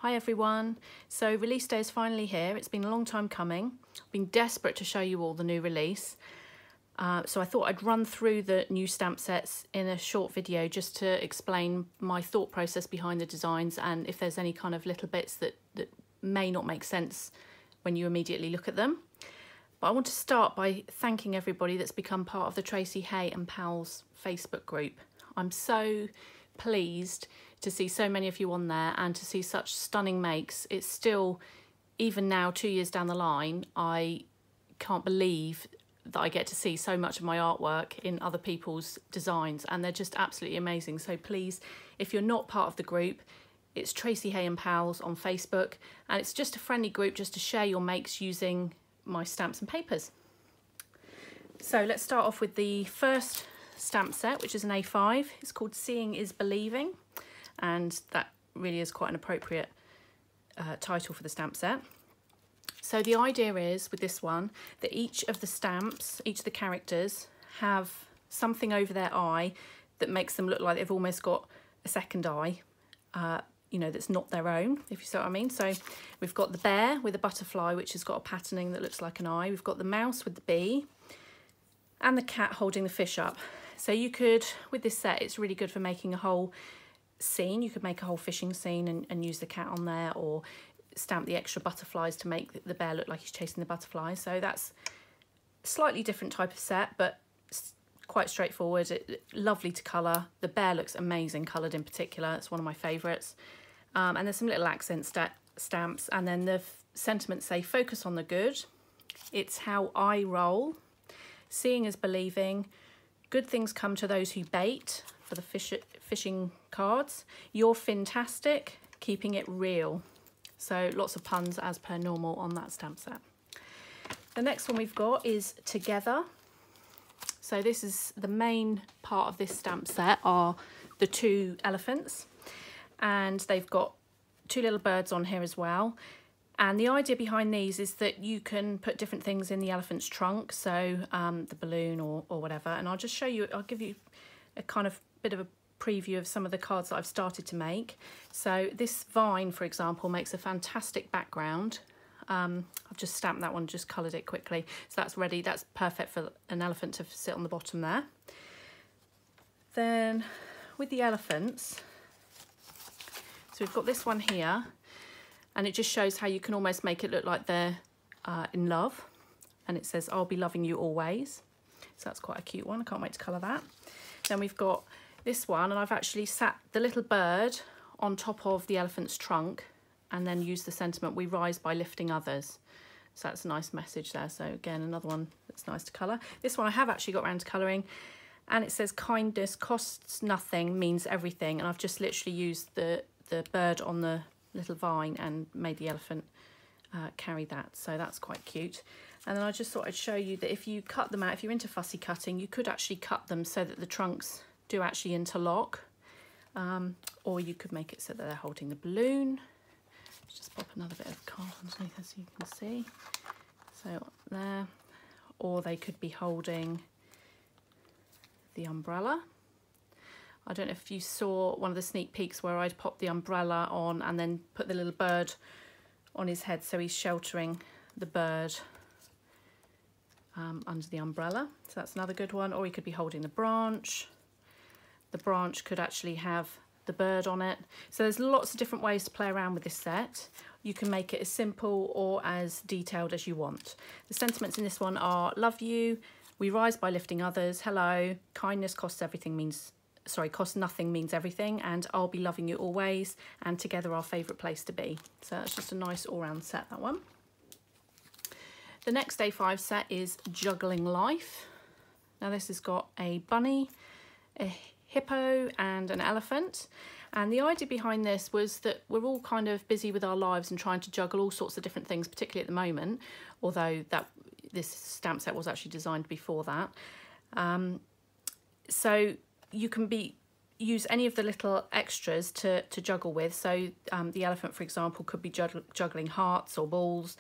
Hi everyone. So release day is finally here. It's been a long time coming. I've been desperate to show you all the new release. So I thought I'd run through the new stamp sets in a short video just to explain my thought process behind the designs and if there's any kind of little bits that may not make sense when you immediately look at them. But I want to start by thanking everybody that's become part of the Tracey Hey and Pals Facebook group. I'm so pleased to see so many of you on there and to see such stunning makes. It's still, even now 2 years down the line, I can't believe that I get to see so much of my artwork in other people's designs, and they're just absolutely amazing. So please, if you're not part of the group, it's Tracey Hey and Pals on Facebook, and it's just a friendly group just to share your makes using my stamps and papers. So let's start off with the first stamp set, which is an A5. It's called Seeing is Believing, and that really is quite an appropriate title for the stamp set. So the idea is with this one that each of the stamps, each of the characters have something over their eye that makes them look like they've almost got a second eye, you know, that's not their own, if you see what I mean. So we've got the bear with a butterfly, which has got a patterning that looks like an eye. We've got the mouse with the bee and the cat holding the fish up. So you could, with this set, it's really good for making a whole scene. You could make a whole fishing scene and use the cat on there, or stamp the extra butterflies to make the bear look like he's chasing the butterflies. So that's a slightly different type of set, but quite straightforward. Lovely to colour. The bear looks amazing coloured in particular. It's one of my favourites. And there's some little accent stamps, and then the sentiments say focus on the good. It's how I roll. Seeing is believing. Good things come to those who bait, for the fishing cards. You're fantastic, keeping it real. So lots of puns as per normal on that stamp set. The next one we've got is Together. So this is the main part of this stamp set, are the two elephants, and they've got two little birds on here as well. And the idea behind these is that you can put different things in the elephant's trunk, so the balloon or whatever. And I'll just show you, I'll give you a kind of bit of a preview of some of the cards that I've started to make. So this vine, for example, makes a fantastic background. I've just stamped that one, just coloured it quickly. So that's ready, that's perfect for an elephant to sit on the bottom there. Then with the elephants, so we've got this one here, and it just shows how you can almost make it look like they're in love. And it says, I'll be loving you always. So that's quite a cute one. I can't wait to colour that. Then we've got this one, and I've actually sat the little bird on top of the elephant's trunk and then used the sentiment, we rise by lifting others. So that's a nice message there. So again, another one that's nice to colour. This one I have actually got around to colouring, and it says kindness costs nothing, means everything. And I've just literally used the bird on the little vine and made the elephant carry that. So that's quite cute. And then I just thought I'd show you that if you cut them out, if you're into fussy cutting, you could actually cut them so that the trunks do actually interlock, or you could make it so that they're holding the balloon. Let's just pop another bit of card underneath so you can see. So there, or they could be holding the umbrella. I don't know if you saw one of the sneak peeks where I'd popped the umbrella on and then put the little bird on his head, so he's sheltering the bird under the umbrella. So that's another good one. Or he could be holding the branch. The branch could actually have the bird on it. So there's lots of different ways to play around with this set. You can make it as simple or as detailed as you want. The sentiments in this one are love you, we rise by lifting others, hello, kindness costs nothing means everything, and I'll be loving you always, and together our favourite place to be. So that's just a nice all-round set, that one. The next A5 set is Juggling Life. Now this has got a bunny, a hippo and an elephant, and the idea behind this was that we're all kind of busy with our lives and trying to juggle all sorts of different things, particularly at the moment, although this stamp set was actually designed before that. So you can use any of the little extras to juggle with. So the elephant, for example, could be juggling hearts or balls,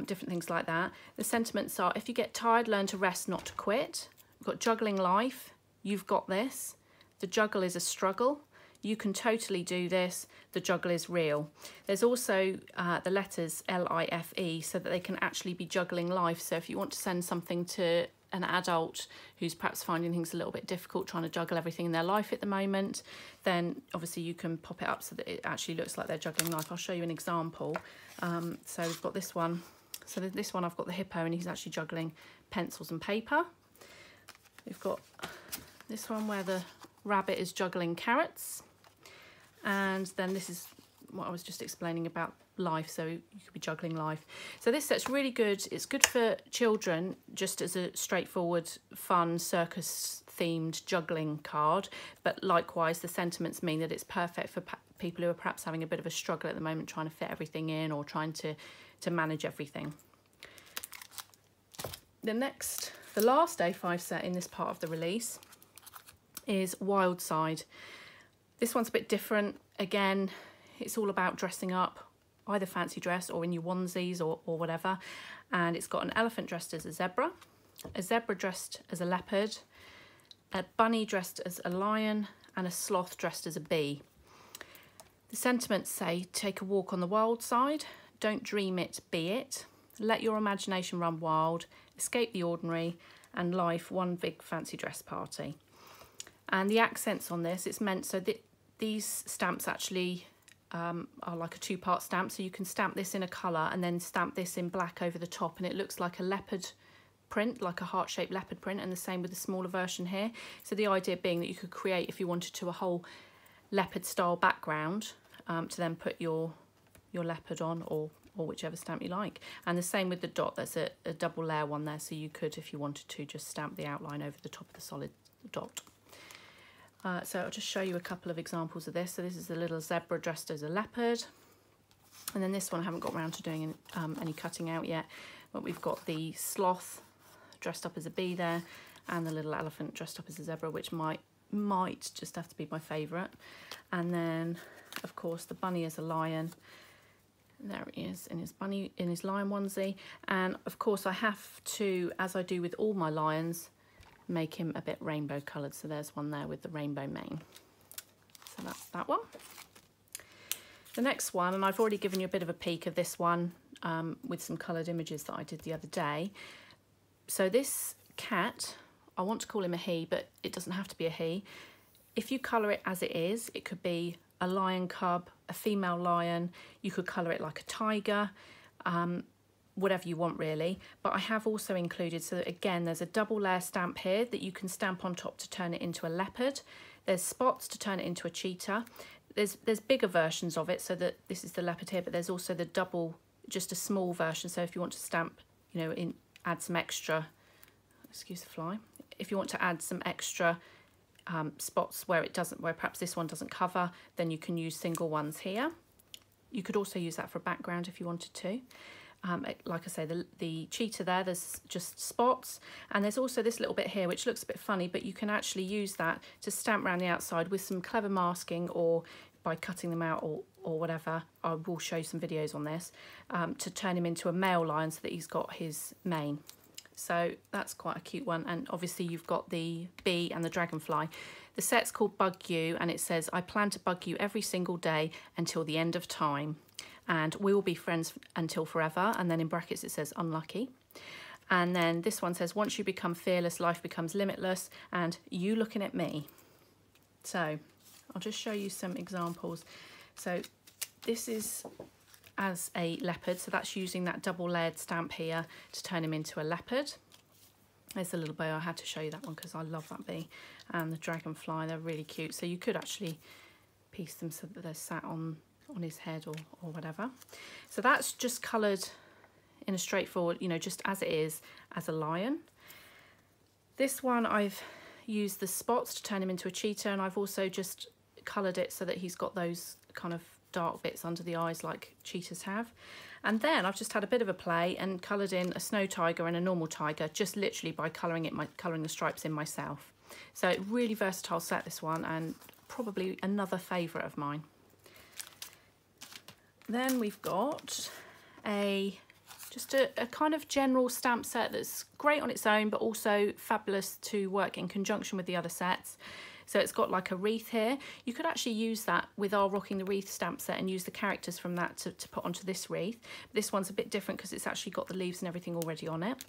different things like that. The sentiments are, if you get tired, learn to rest, not to quit. We've got Juggling Life, you've got this. The juggle is a struggle. you can totally do this. The juggle is real. There's also the letters L-I-F-E, so that they can actually be juggling life. So if you want to send something to an adult who's perhaps finding things a little bit difficult, trying to juggle everything in their life at the moment, then obviously you can pop it up so that it actually looks like they're juggling life. I'll show you an example. So we've got this one. So this one, I've got the hippo, and he's actually juggling pencils and paper. We've got this one where the rabbit is juggling carrots. And then this is what I was just explaining about life, so you could be juggling life. So this set's really good. It's good for children, just as a straightforward, fun, circus-themed juggling card. But likewise, the sentiments mean that it's perfect for people who are perhaps having a bit of a struggle at the moment, trying to fit everything in or trying to manage everything. The last A5 set in this part of the release is Wildside. This one's a bit different. Again, it's all about dressing up, either fancy dress or in your onesies or whatever. And it's got an elephant dressed as a zebra dressed as a leopard, a bunny dressed as a lion, and a sloth dressed as a bee. The sentiments say, take a walk on the wild side, don't dream it, be it, let your imagination run wild, escape the ordinary, and life one big fancy dress party. And the accents on this, it's meant so that these stamps actually are like a two-part stamp, so you can stamp this in a colour and then stamp this in black over the top, and it looks like a leopard print, like a heart-shaped leopard print, and the same with the smaller version here. So the idea being that you could create, if you wanted to, a whole leopard style background to then put your leopard on, or whichever stamp you like. And the same with the dot, there's a double layer one there, so you could, if you wanted to, just stamp the outline over the top of the solid dot. So I'll just show you a couple of examples of this. So this is the little zebra dressed as a leopard. And then this one I haven't got around to doing any cutting out yet. But we've got the sloth dressed up as a bee there, and the little elephant dressed up as a zebra, which might just have to be my favourite. And then, of course, the bunny is a lion. There he is in his lion onesie. And, of course, I have to, as I do with all my lions, make him a bit rainbow coloured. So there's one there with the rainbow mane. So that's that one. The next one, and I've already given you a bit of a peek of this one with some coloured images that I did the other day. So this cat, I want to call him a he, but it doesn't have to be a he. If you colour it as it is, it could be a lion cub, a female lion. You could colour it like a tiger. Whatever you want really, but I have also included, so again there's a double layer stamp here that you can stamp on top to turn it into a leopard. There's spots to turn it into a cheetah. There's bigger versions of it, so that this is the leopard here, but there's also the double, just a small version. So if you want to stamp, you know, add some extra, excuse the fly, if you want to add some extra spots where perhaps this one doesn't cover, then you can use single ones here. You could also use that for a background if you wanted to. Like I say, the cheetah there, there's just spots, and there's also this little bit here which looks a bit funny, but you can actually use that to stamp around the outside with some clever masking, or by cutting them out or whatever. I will show you some videos on this, to turn him into a male lion so that he's got his mane. So that's quite a cute one. And obviously you've got the bee and the dragonfly. The set's called Bug You, and it says, I plan to bug you every single day until the end of time, and we will be friends until forever. And then in brackets it says unlucky. And then this one says, once you become fearless, life becomes limitless, and you looking at me. So I'll just show you some examples. So this is as a leopard, so that's using that double layered stamp here to turn him into a leopard. There's the little bee. I had to show you that one because I love that bee. And the dragonfly, they're really cute. So you could actually piece them so that they're sat on his head or whatever. So that's just coloured in a straightforward, you know, just as it is, as a lion. This one I've used the spots to turn him into a cheetah, and I've also just coloured it so that he's got those kind of dark bits under the eyes like cheetahs have. And then I've just had a bit of a play and coloured in a snow tiger and a normal tiger, just literally by colouring the stripes in myself. So really versatile set, this one, and probably another favourite of mine. Then we've got just a kind of general stamp set that's great on its own, but also fabulous to work in conjunction with the other sets. So it's got like a wreath here. You could actually use that with our Rocking the Wreath stamp set and use the characters from that to put onto this wreath. This one's a bit different because it's actually got the leaves and everything already on it.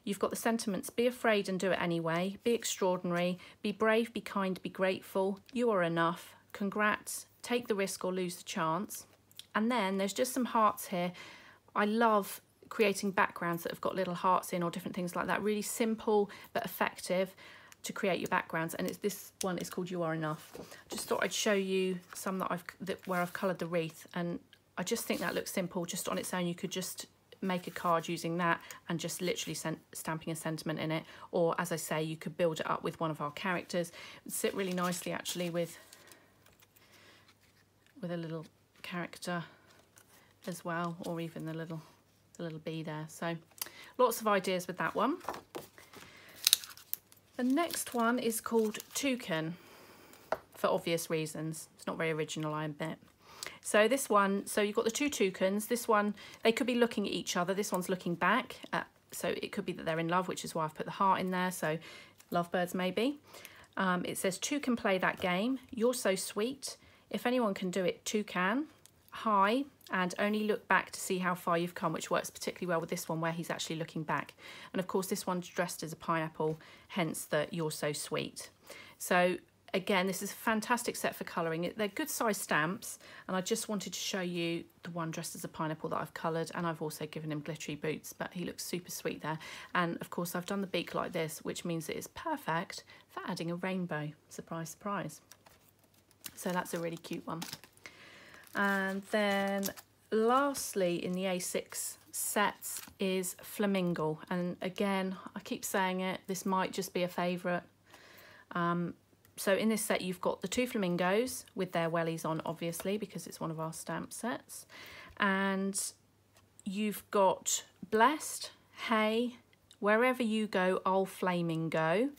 You've got the sentiments: be afraid and do it anyway, be extraordinary, be brave, be kind, be grateful, you are enough, congrats, take the risk or lose the chance. And then there's just some hearts here. I love creating backgrounds that have got little hearts in or different things like that. Really simple but effective to create your backgrounds. And this one is called You Are Enough. Just thought I'd show you some where I've coloured the wreath, and I just think that looks simple. Just on its own, you could just make a card using that and just literally stamping a sentiment in it, or as I say, you could build it up with one of our characters. It would sit really nicely actually with a little character as well, or even the little bee there. So lots of ideas with that one. The next one is called Toucan, for obvious reasons. It's not very original, I admit. So this one, so you've got the two toucans. This one, they could be looking at each other. This one's looking back. So it could be that they're in love, which is why I've put the heart in there. So lovebirds maybe. It says, two can play that game. You're so sweet. If anyone can do it, two can. Hi, and only look back to see how far you've come, which works particularly well with this one where he's actually looking back. And of course, this one's dressed as a pineapple, hence the you're so sweet. So again, this is a fantastic set for colouring. They're good size stamps, and I just wanted to show you the one dressed as a pineapple that I've coloured, and I've also given him glittery boots, but he looks super sweet there. And of course, I've done the beak like this, which means it is perfect for adding a rainbow. Surprise, surprise. So that's a really cute one. And then lastly in the A6 sets is Flamingle. And again, I keep saying it, this might just be a favourite. So in this set, you've got the two flamingos with their wellies on, obviously, because it's one of our stamp sets. And you've got Blessed, Hey, Wherever You Go, I'll Flamingo,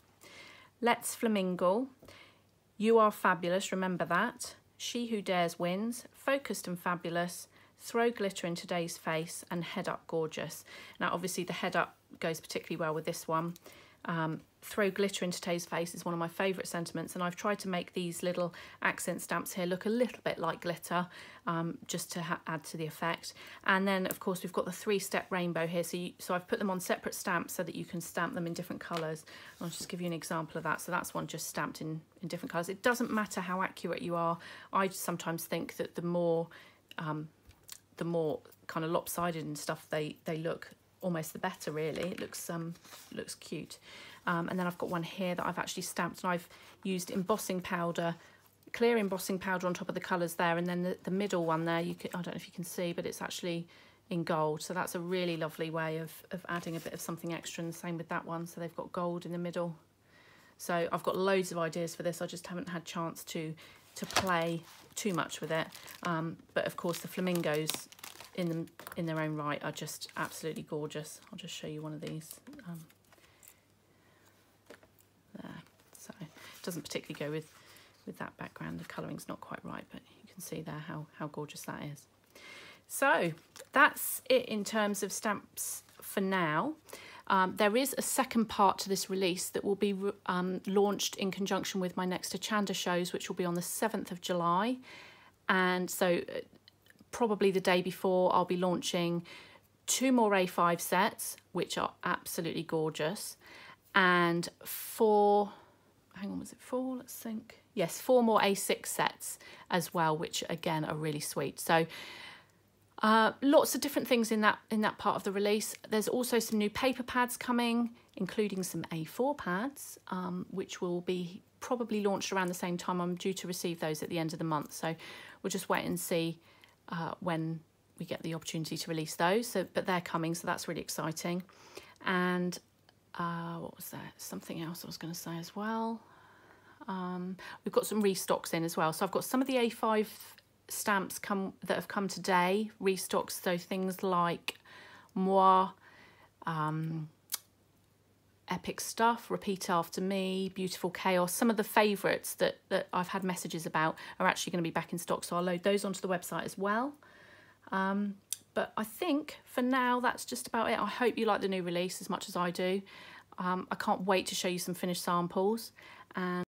Let's Flamingle, You Are Fabulous, remember that, She Who Dares Wins, Focused and Fabulous, Throw Glitter in Today's Face, and Head Up Gorgeous. Now, obviously, the head up goes particularly well with this one. Throw Glitter in Today's Face is one of my favourite sentiments, and I've tried to make these little accent stamps here look a little bit like glitter, just to add to the effect. And then of course we've got the 3-step rainbow here, so I've put them on separate stamps so that you can stamp them in different colours. I'll just give you an example of that. So that's one just stamped in different colours. It doesn't matter how accurate you are. I sometimes think that the more kind of lopsided and stuff they look, almost the better, really. It looks cute. And then I've got one here that I've actually stamped, and I've used embossing powder, clear embossing powder on top of the colours there, and then the middle one there, I don't know if you can see, but it's actually in gold. So that's a really lovely way of adding a bit of something extra, and the same with that one. So they've got gold in the middle. So I've got loads of ideas for this. I just haven't had chance to play too much with it. But of course the flamingos in their own right are just absolutely gorgeous. I'll just show you one of these. There. So it doesn't particularly go with that background. The colouring's not quite right, but you can see there how gorgeous that is. So that's it in terms of stamps for now. There is a second part to this release that will be launched in conjunction with my next Achanda shows, which will be on the 7th of July. And so probably the day before, I'll be launching 2 more A5 sets, which are absolutely gorgeous. And 4, hang on, was it 4? Let's think. Yes, 4 more A6 sets as well, which again are really sweet. So lots of different things in that part of the release. There's also some new paper pads coming, including some A4 pads, which will be probably launched around the same time. I'm due to receive those at the end of the month. So we'll just wait and see when we get the opportunity to release those. So, but they're coming, so that's really exciting. And what was that? Something else I was going to say as well. We've got some restocks in as well. So I've got some of the A5 stamps that have come today, restocks. So things like Moi, Epic Stuff, Repeat After Me, Beautiful Chaos. Some of the favourites that I've had messages about are actually going to be back in stock. So I'll load those onto the website as well. But I think for now, that's just about it. I hope you like the new release as much as I do. I can't wait to show you some finished samples. And